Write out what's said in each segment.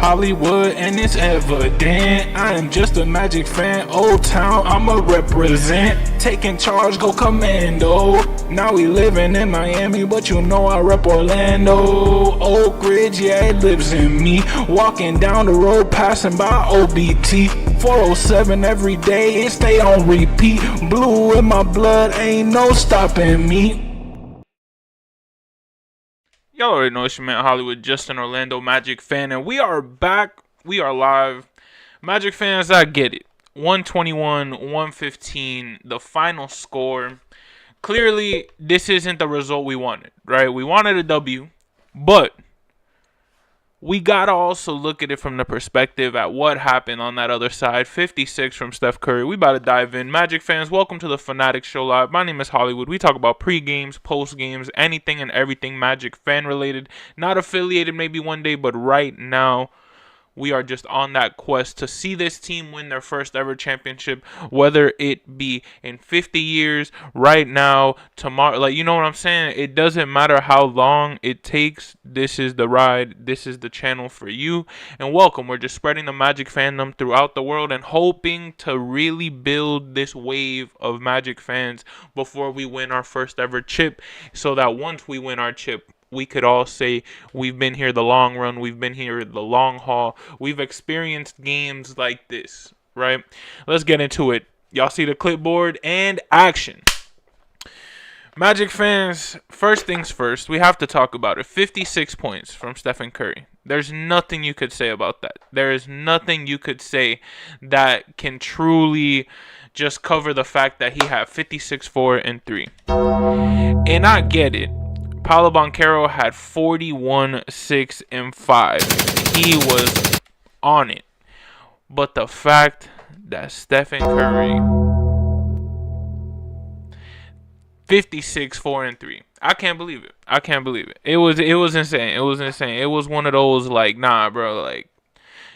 Hollywood and it's evident. I am just a Magic fan, Old Town, I'ma represent. Taking charge, go commando. Now we living in Miami, but you know I rep Orlando. Oak Ridge, yeah, it lives in me. Walking down the road, passing by OBT. 407 every day, it stay on repeat. Blue in my blood, ain't no stopping me. Y'all already know it's your man Hollywood, just an Orlando Magic fan, and we are back. We are live. Magic fans, I get it. 121, 115, the final score. Clearly, this isn't the result we wanted, right? We wanted a W, but we got to also look at it from the perspective at what happened on that other side. 56 from Steph Curry. We about to dive in. Magic fans, welcome to the Fannattics Show Live. My name is Hollywood. We talk about pre-games, post-games, anything and everything Magic fan-related. Not affiliated maybe one day, but right now, we are just on that quest to see this team win their first ever championship, whether it be in 50 years, right now, tomorrow. Like, you know what I'm saying? It doesn't matter how long it takes. This is the ride. This is the channel for you. And welcome. We're just spreading the Magic fandom throughout the world and hoping to really build this wave of Magic fans before we win our first ever chip, so that once we win our chip, we could all say we've been here the long run, we've been here the long haul, we've experienced games like this, right? Let's get into it. Y'all see the clipboard and action. Magic fans, first things first, we have to talk about it. 56 points from Stephen Curry. There's nothing you could say about that. There is nothing you could say that can truly just cover the fact that he had 56, 4, and 3. And I get it. Paolo Banchero had 41, 6, and 5. He was on it. But the fact that Stephen Curry 56, 4, and 3. I can't believe it. I can't believe it. It was insane. It was insane. It was one of those like, nah, bro, like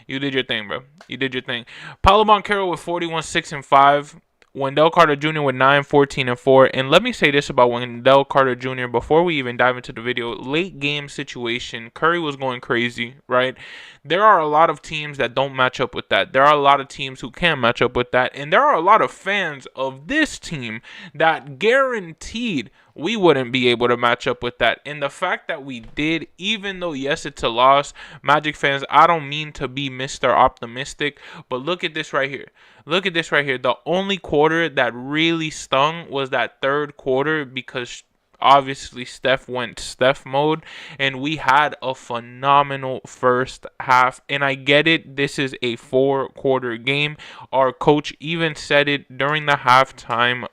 you did your thing, bro. You did your thing. Paolo Banchero with 41, 6, and 5. Wendell Carter Jr. with 9, 14, and 4. And let me say this about Wendell Carter Jr. before we even dive into the video. Late game situation, Curry was going crazy, right? There are a lot of teams that don't match up with that. There are a lot of teams who can match up with that. And there are a lot of fans of this team that guaranteed we wouldn't be able to match up with that. And the fact that we did, even though, yes, it's a loss, Magic fans, I don't mean to be Mr. Optimistic, but look at this right here. Look at this right here. The only quarter that really stung was that third quarter because obviously Steph went Steph mode and we had a phenomenal first half. And I get it. This is a 4-quarter game. Our coach even said it during the halftime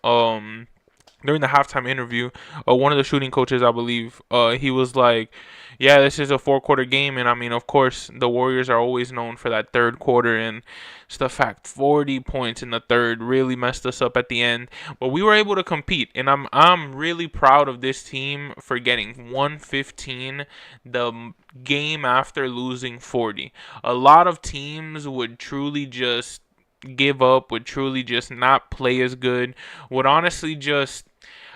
interview. One of the shooting coaches, I believe, he was like, yeah, this is a 4-quarter game. And I mean, of course, the Warriors are always known for that third quarter. And it's the fact 40 points in the third really messed us up at the end. But we were able to compete. And I'm really proud of this team for getting 115 the game after losing 40. A lot of teams would truly just give up, would truly just not play as good, would honestly just,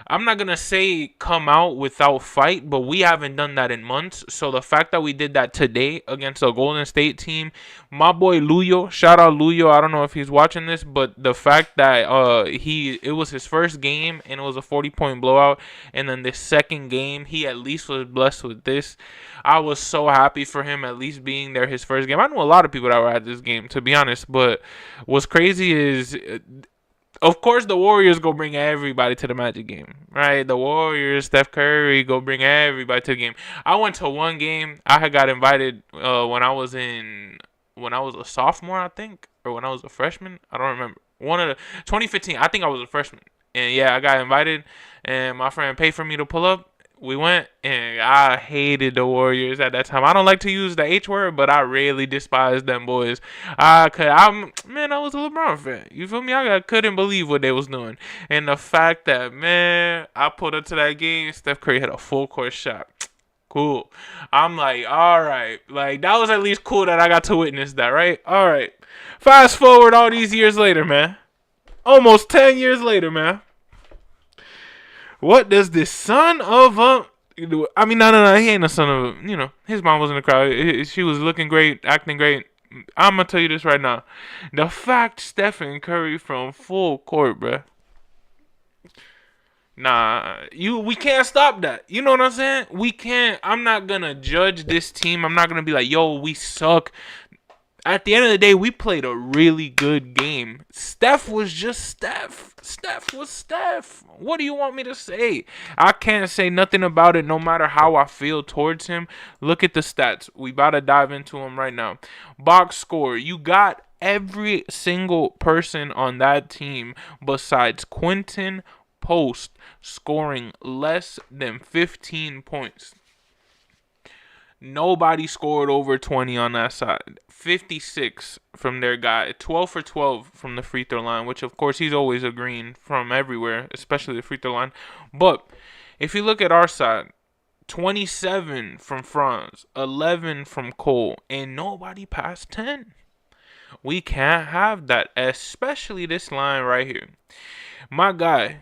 I'm not going to say come out without fight, but we haven't done that in months. So the fact that we did that today against a Golden State team, my boy Luyo, shout out Luyo, I don't know if he's watching this, but the fact that it was his first game and it was a 40-point blowout, and then the second game, he at least was blessed with this. I was so happy for him at least being there his first game. I know a lot of people that were at this game, to be honest, but what's crazy is, of course, the Warriors go bring everybody to the Magic game, right? The Warriors, Steph Curry, go bring everybody to the game. I went to one game. I had got invited when I was a sophomore, I think, or when I was a freshman. I don't remember. 2015. I think I was a freshman, and yeah, I got invited, and my friend paid for me to pull up. We went, and I hated the Warriors at that time. I don't like to use the H word, but I really despised them boys. I was a LeBron fan. You feel me? I couldn't believe what they was doing. And the fact that, man, I pulled up to that game, Steph Curry had a full court shot. Cool. I'm like, all right. Like, that was at least cool that I got to witness that, right? All right. Fast forward all these years later, man. Almost 10 years later, man. What does this son of a... I mean, no. He ain't a son of a. His mom was in the crowd. She was looking great, acting great. I'm gonna tell you this right now. The fact Stephen Curry from full court, bruh. Nah, we can't stop that. You know what I'm saying? We can't. I'm not gonna judge this team. I'm not gonna be like, yo, we suck. At the end of the day, we played a really good game. Steph was just Steph. Steph was Steph. What do you want me to say? I can't say nothing about it no matter how I feel towards him. Look at the stats. We about to dive into them right now. Box score. You got every single person on that team besides Quentin Post scoring less than 15 points. Nobody scored over 20 on that side. 56 from their guy. 12 for 12 from the free throw line, which of course he's always a green from everywhere, especially the free throw line. But if you look at our side, 27 from Franz, 11 from Cole, and nobody past 10. We can't have that, especially this line right here. My guy,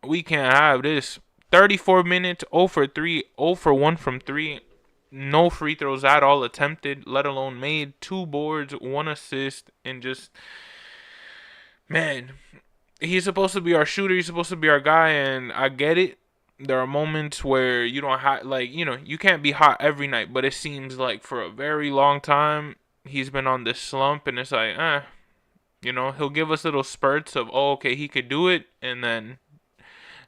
we can't have this. 34 minutes, 0 for 3, 0 for 1 from 3. No free throws at all attempted, let alone made. 2 boards, 1 assist, and just, man, he's supposed to be our shooter. He's supposed to be our guy, and I get it. There are moments where you don't have, you can't be hot every night, but it seems like for a very long time, he's been on this slump, and it's like, he'll give us little spurts of, oh, okay, he could do it, and then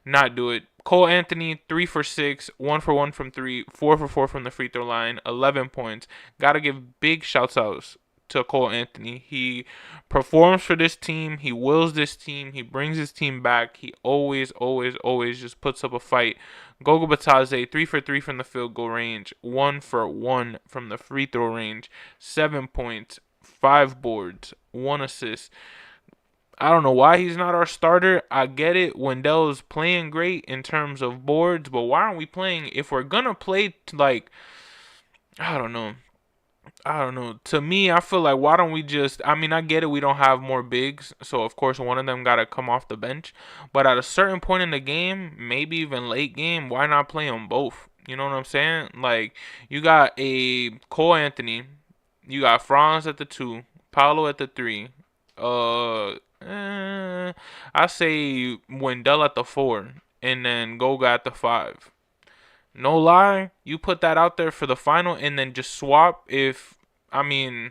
not do it. Cole Anthony, 3 for 6, 1 for 1 from 3, 4 for 4 from the free throw line, 11 points. Gotta give big shouts outs to Cole Anthony. He performs for this team. He wills this team. He brings his team back. He always just puts up a fight. Goga Batadze, 3 for 3 from the field goal range, 1 for 1 from the free throw range, 7 points, 5 boards, 1 assist. I don't know why he's not our starter. I get it. Wendell's playing great in terms of boards, but why aren't we playing? If we're gonna play, I don't know. To me, I feel like why don't we just? I mean, I get it. We don't have more bigs, so of course one of them gotta come off the bench. But at a certain point in the game, maybe even late game, why not play them both? You know what I'm saying? Like you got a Cole Anthony, you got Franz at the 2, Paolo at the 3. I say Wendell at the 4, and then Goga at the 5. No lie, you put that out there for the final, and then just swap. To me,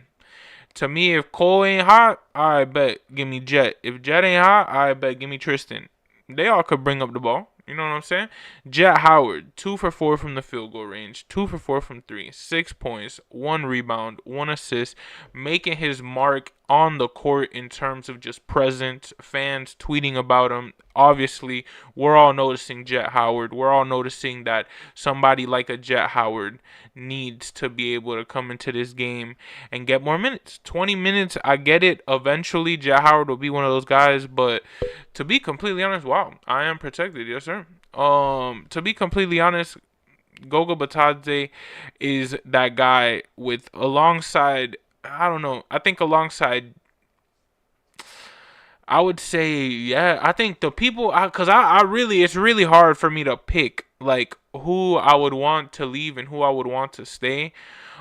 if Cole ain't hot, I bet give me Jet. If Jet ain't hot, I bet give me Tristan. They all could bring up the ball. You know what I'm saying? Jet Howard, 2 for 4 from the field goal range, 2 for 4 from 3, 6 points, 1 rebound, 1 assist, making his mark on the court in terms of just presence, fans tweeting about him. Obviously, we're all noticing Jet Howard. We're all noticing that somebody like a Jet Howard needs to be able to come into this game and get more minutes. 20 minutes, I get it. Eventually, Jet Howard will be one of those guys, but to be completely honest, wow, I am protected, yes sir. To be completely honest, Goga Batadze is that guy with alongside. I don't know. I think alongside. I would say, yeah. I think the people, cause I really, it's really hard for me to pick like who I would want to leave and who I would want to stay.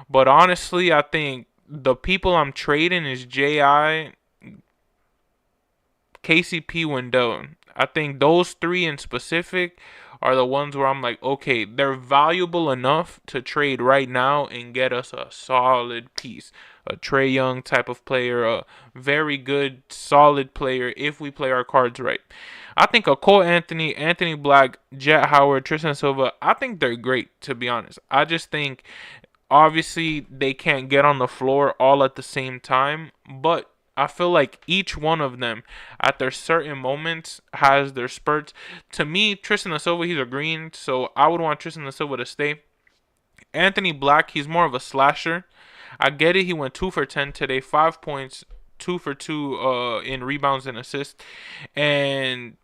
But honestly, I think the people I'm trading is Ji, KCP, Wendell. I think those 3 in specific are the ones where I'm like, okay, they're valuable enough to trade right now and get us a solid piece. A Trae Young type of player, a very good, solid player if we play our cards right. I think a Cole Anthony, Anthony Black, Jet Howard, Tristan Silva, I think they're great, to be honest. I just think, obviously, they can't get on the floor all at the same time, but I feel like each one of them at their certain moments has their spurts. To me, Tristan Da Silva, he's a green, so I would want Tristan Da Silva to stay. Anthony Black, he's more of a slasher. I get it. He went 2 for 10 today, 5 points, 2 for 2 in rebounds and assists. And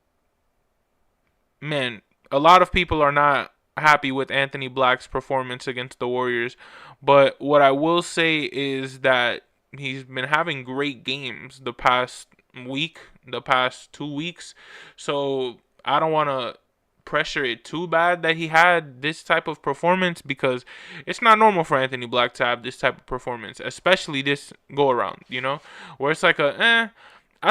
man, a lot of people are not happy with Anthony Black's performance against the Warriors. But what I will say is that he's been having great games the past week, the past 2 weeks. So I don't want to pressure it too bad that he had this type of performance, because it's not normal for Anthony Black to have this type of performance, especially this go around, where it's like I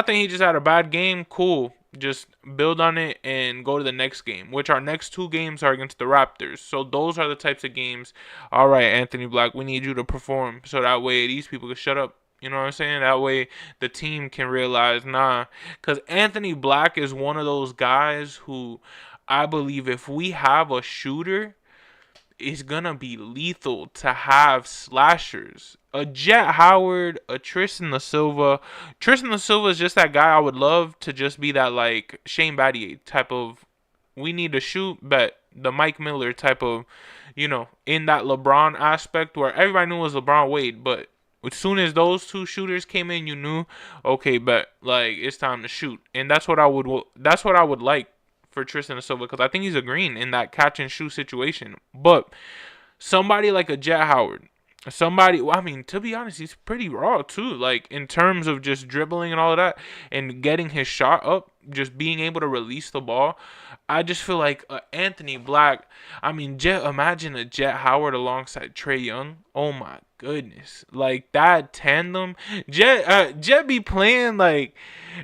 think he just had a bad game. Cool. Just build on it and go to the next game, which our next 2 games are against the Raptors. So those are the types of games. All right, Anthony Black, we need you to perform so that way these people can shut up. You know what I'm saying? That way the team can realize, nah. Because Anthony Black is one of those guys who I believe if we have a shooter, is gonna be lethal to have slashers. A Jet Howard, a Tristan Da Silva. Tristan Da Silva is just that guy I would love to just be that like Shane Battier type of, we need to shoot, but the Mike Miller type of, in that LeBron aspect where everybody knew it was LeBron Wade, but as soon as those 2 shooters came in, you knew, okay, but like it's time to shoot, and that's what I would like for Tristan Da Silva, because I think he's a green in that catch and shoot situation. But somebody like a Jet Howard, to be honest, he's pretty raw too, like in terms of just dribbling and all of that and getting his shot up, just being able to release the ball. I just feel like Anthony Black, imagine a Jet Howard alongside Trae Young. Oh my goodness, like that tandem. Jet be playing like,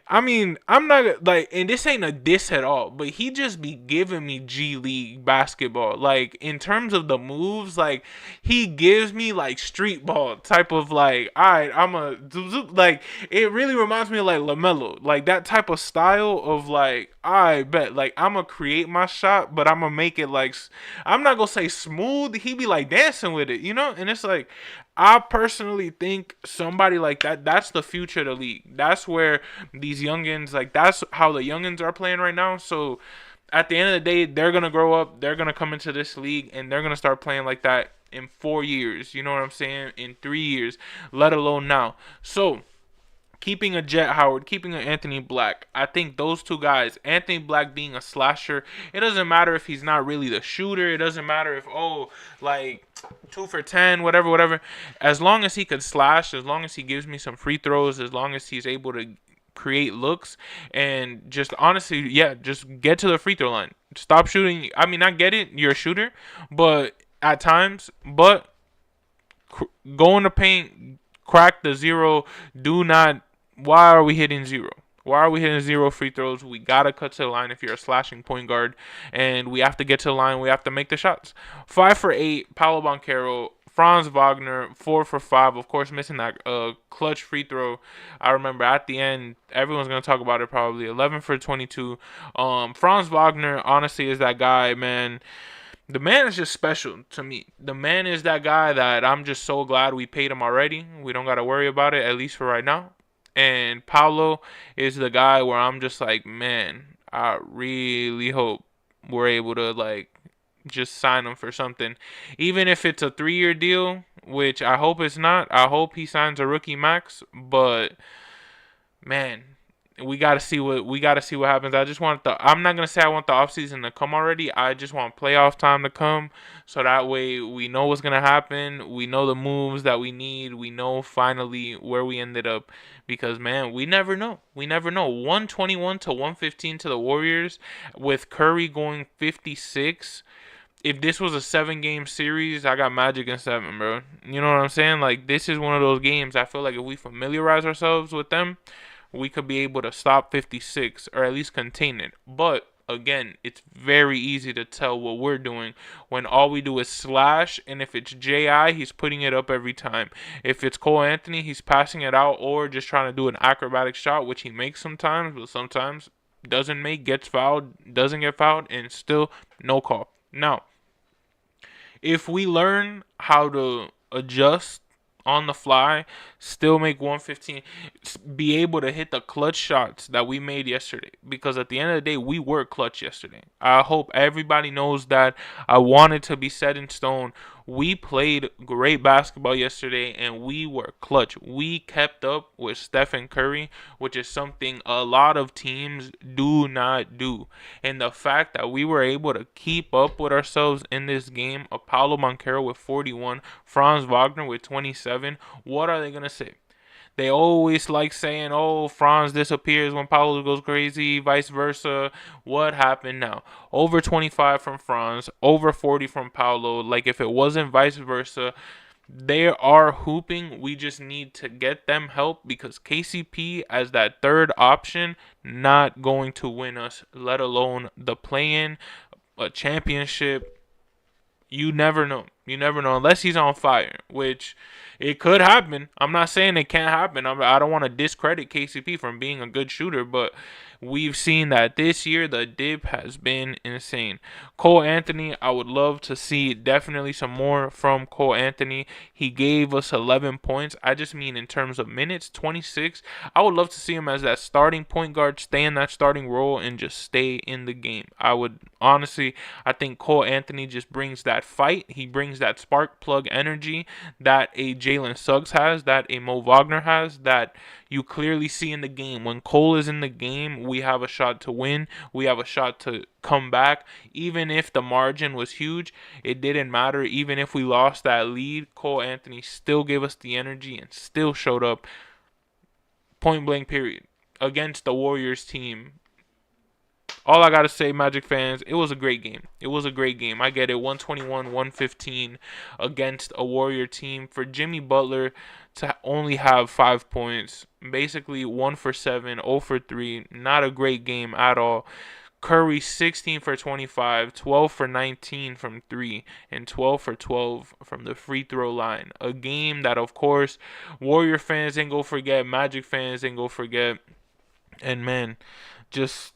I'm not like, and this ain't a diss at all, but he just be giving me G League basketball. Like in terms of the moves, like he gives me like street ball type of like, all right, like it really reminds me of like LaMelo, like that type of style of like, I bet like I'm gonna create my shot, but I'm gonna make it like, I'm not gonna say smooth. He be like dancing with it, and it's like, I personally think somebody like that, that's the future of the league. That's where these youngins, like that's how the youngins are playing right now. So at the end of the day, they're going to grow up, they're going to come into this league, and they're going to start playing like that in 4 years. You know what I'm saying? In 3 years, let alone now. So keeping a Jet Howard, keeping an Anthony Black, I think those 2 guys, Anthony Black being a slasher, it doesn't matter if he's not really the shooter. It doesn't matter if, like 2 for 10, whatever. As long as he could slash, as long as he gives me some free throws, as long as he's able to create looks, and just honestly, just get to the free throw line. Stop shooting. I get it, you're a shooter, but at times, go in the paint, crack the zero. Do not. Why are we hitting 0? Why are we hitting 0 free throws? We gotta cut to the line if you're a slashing point guard, and we have to get to the line. We have to make the shots. 5 for 8, Paolo Banchero. Franz Wagner, 4 for 5. Of course, missing that clutch free throw. I remember at the end, everyone's going to talk about it probably. 11 for 22. Franz Wagner, honestly, is that guy, man. The man is just special to me. The man is that guy that I'm just so glad we paid him already. We don't got to worry about it, at least for right now. And Paulo is the guy where I'm just like, man, I really hope we're able to, like, just sign him for something. Even if it's a 3-year deal, which I hope it's not. I hope he signs a rookie max. But, man, we gotta see what happens. I'm not gonna say I want the offseason to come already. I just want playoff time to come, so that way we know what's gonna happen. We know the moves that we need. We know finally where we ended up, because man, we never know. 121 to 115 to the Warriors, with Curry going 56. If this was a 7-game series, I got Magic in 7, bro. You know what I'm saying? Like, this is one of those games. I feel like if we familiarize ourselves with them, we could be able to stop 56 or at least contain it. But again, it's very easy to tell what we're doing when all we do is slash, and if it's JI, he's putting it up every time. If it's Cole Anthony, he's passing it out or just trying to do an acrobatic shot, which he makes sometimes, but sometimes doesn't make, gets fouled, doesn't get fouled, and still no call. Now, if we learn how to adjust on the fly, still make 115, be able to hit the clutch shots that we made yesterday, because at the end of the day, we were clutch yesterday. I hope everybody knows that. I want it to be set in stone. We played great basketball yesterday, and we were clutch. We kept up with Stephen Curry, which is something a lot of teams do not do. And the fact that we were able to keep up with ourselves in this game, of Paolo Banchero with 41, Franz Wagner with 27, what are they going to say? They always like saying, "Oh, Franz disappears when Paulo goes crazy, vice versa." What happened now? Over 25 from Franz, over 40 from Paulo. Like if it wasn't vice versa, they are hooping. We just need to get them help because KCP as that third option not going to win us, let alone the play-in, a championship. You never know. You never know unless he's on fire, which it could happen. I'm not saying it can't happen. I don't want to discredit KCP from being a good shooter, but we've seen that this year the dip has been insane. Cole Anthony, I would love to see definitely some more from Cole Anthony. He gave us 11 points. I just mean in terms of minutes, 26. I would love to see him as that starting point guard, stay in that starting role, and just stay in the game. I would honestly, I think Cole Anthony just brings that fight. He brings that spark plug energy that a Jalen Suggs has, that a Mo Wagner has, that you clearly see in the game. When Cole is in the game, we have a shot to win. We have a shot to come back. Even if the margin was huge, it didn't matter. Even if we lost that lead, Cole Anthony still gave us the energy and still showed up. Point blank period. Against the Warriors team. All I gotta say, Magic fans, it was a great game. It was a great game. I get it, 121-115 against a Warrior team. For Jimmy Butler to only have 5 points, basically 1 for 7, 0 for 3, not a great game at all. Curry 16 for 25, 12 for 19 from 3, and 12 for 12 from the free throw line. A game that, of course, Warrior fans ain't go forget, Magic fans ain't go forget. And man, just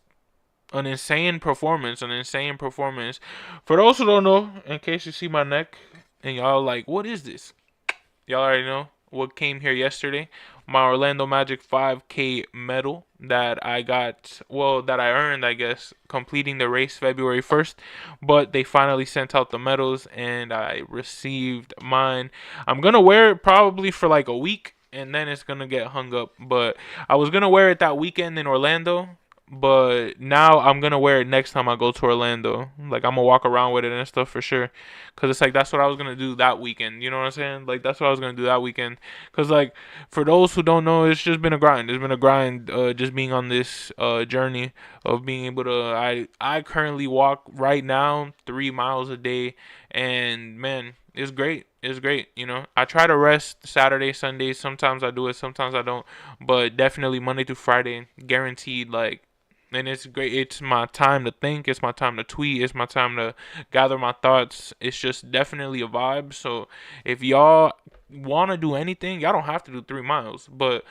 an insane performance, an insane performance. For those who don't know, in case you see my neck and y'all like, what is this? Y'all already know what came here yesterday. My Orlando Magic 5K medal that I got, well, that I earned, I guess, completing the race February 1st. But they finally sent out the medals and I received mine. I'm going to wear it probably for like a week and then it's going to get hung up. But I was going to wear it that weekend in Orlando. But now I'm going to wear it next time I go to Orlando. Like, I'm going to walk around with it and stuff for sure. Because it's like, that's what I was going to do that weekend. You know what I'm saying? Like, that's what I was going to do that weekend. Because, like, for those who don't know, it's just been a grind. It's been a grind just being on this journey of being able to... I currently walk right now 3 miles a day. And, man, it's great. It's great, you know. I try to rest Saturday, Sunday. Sometimes I do it, sometimes I don't. But definitely Monday through Friday, guaranteed, like, and it's great. It's my time to think. It's my time to tweet. It's my time to gather my thoughts. It's just definitely a vibe. So if y'all want to do anything, y'all don't have to do 3 miles, but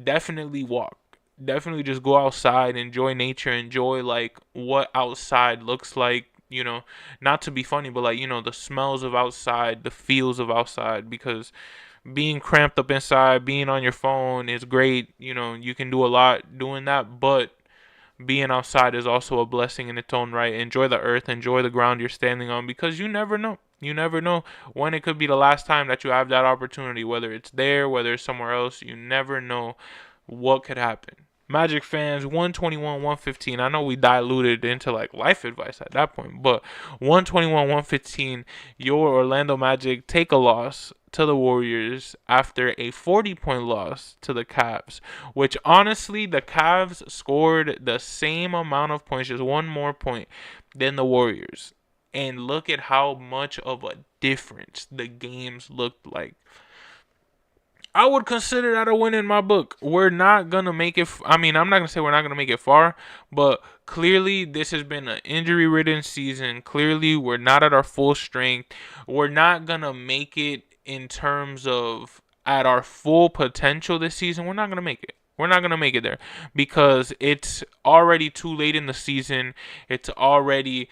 definitely walk. Definitely just go outside, enjoy nature, enjoy like what outside looks like. You know, not to be funny, but like, you know, the smells of outside, the feels of outside, because being cramped up inside, being on your phone is great. You know, you can do a lot doing that, but being outside is also a blessing in its own right. Enjoy the earth, enjoy the ground you're standing on, because you never know. You never know when it could be the last time that you have that opportunity, whether it's there, whether it's somewhere else. You never know what could happen. Magic fans, 121, 115. I know we diluted into like life advice at that point, but 121, 115. Your Orlando Magic take a loss to the Warriors after a 40-point loss to the Cavs, which honestly, the Cavs scored the same amount of points, just one more point than the Warriors. And look at how much of a difference the games looked like. I would consider that a win in my book. We're not going to make it. I'm not going to say we're not going to make it far, but clearly this has been an injury-ridden season. Clearly we're not at our full strength. We're not going to make it in terms of at our full potential this season. We're not going to make it. We're not going to make it there because it's already too late in the season. It's already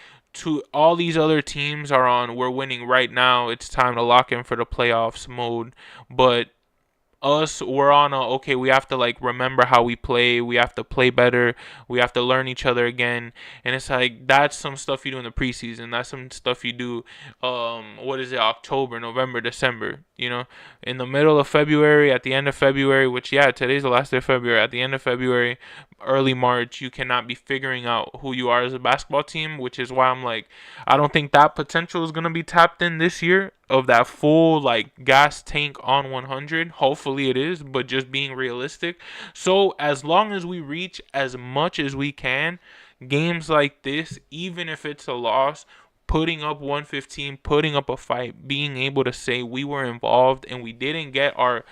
all these other teams are on. We're winning right now. It's time to lock in for the playoffs mode. But us, we're on okay, we have to like remember how we play, we have to play better, we have to learn each other again. And it's like, that's some stuff you do in the preseason, that's some stuff you do October, November, December, you know, in the middle of February, at the end of February, which today's the last day of February, at the end of February, early March, you cannot be figuring out who you are as a basketball team, which is why I'm like, I don't think that potential is going to be tapped in this year. of that full like gas tank on 100. Hopefully it is, but just being realistic. So as long as we reach as much as we can, games like this, even if it's a loss, putting up 115, putting up a fight, being able to say we were involved and we didn't get our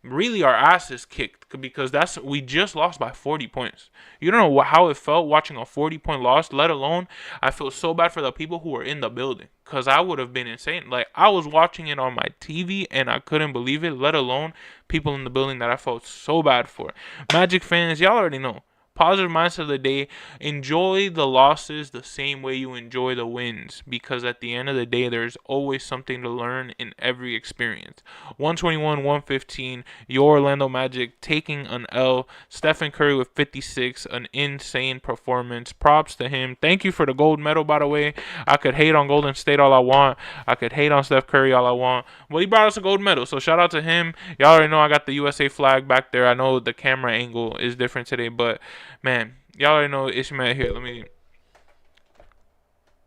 asses kicked, because we just lost by 40 points. You don't know how it felt watching a 40-point loss, let alone I feel so bad for the people who were in the building, because I would have been insane. Like, I was watching it on my TV and I couldn't believe it, let alone people in the building that I felt so bad for. Magic fans, y'all already know. Positive mindset of the day. Enjoy the losses the same way you enjoy the wins, because at the end of the day, there's always something to learn in every experience. 121-115, your Orlando Magic taking an L. Stephen Curry with 56, an insane performance. Props to him. Thank you for the gold medal, by the way. I could hate on Golden State all I want. I could hate on Steph Curry all I want. Well, he brought us a gold medal, so shout out to him. Y'all already know I got the USA flag back there. I know the camera angle is different today, but man, y'all already know Ishmael here.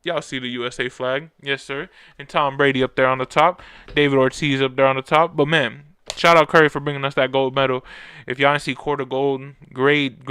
Y'all see the USA flag. Yes, sir. And Tom Brady up there on the top. David Ortiz up there on the top. But, man, shout out Curry for bringing us that gold medal. If y'all didn't see Court of Gold, great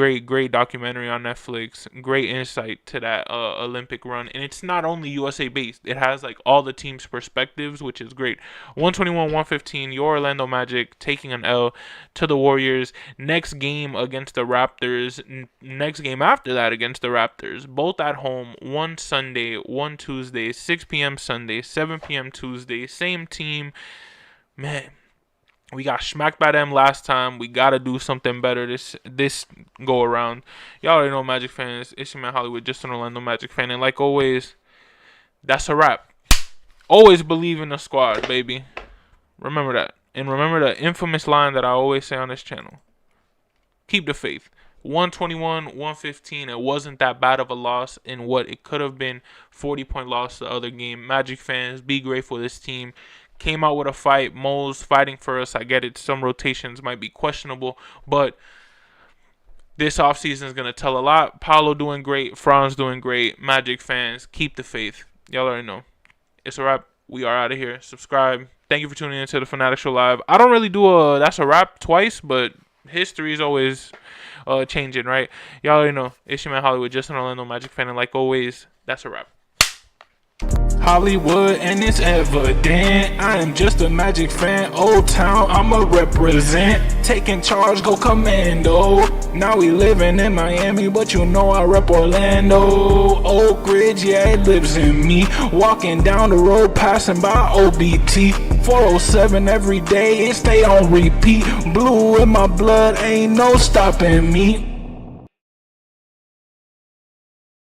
documentary on Netflix. Great insight to that Olympic run. And it's not only USA based. It has like all the team's perspectives, which is great. 121-115, your Orlando Magic taking an L to the Warriors. Next game against the Raptors. Next game after that against the Raptors. Both at home. One Sunday, one Tuesday, 6 p.m. Sunday, 7 p.m. Tuesday. Same team. Man, we got smacked by them last time. We got to do something better this go around. Y'all already know, Magic fans. It's your man Hollywood, just an Orlando Magic fan. And like always, that's a wrap. Always believe in the squad, baby. Remember that. And remember the infamous line that I always say on this channel. Keep the faith. 121-115. It wasn't that bad of a loss in what it could have been. 40-point loss the other game. Magic fans, be grateful this team came out with a fight. Mo's fighting for us. I get it. Some rotations might be questionable, but this offseason is going to tell a lot. Paolo doing great. Franz doing great. Magic fans, keep the faith. Y'all already know. It's a wrap. We are out of here. Subscribe. Thank you for tuning in to the Fannattics Show Live. I don't really do a that's a wrap twice, but history is always changing, right? Y'all already know. It's your man Hollywood, just an Orlando Magic fan, and like always, that's a wrap. Hollywood, and it's evident I am just a Magic fan. Old Town, I'ma represent. Taking charge, go commando. Now we living in Miami, but you know I rep Orlando. Oak Ridge, yeah, it lives in me. Walking down the road, passing by OBT. 407 every day, it stay on repeat. Blue in my blood, ain't no stopping me.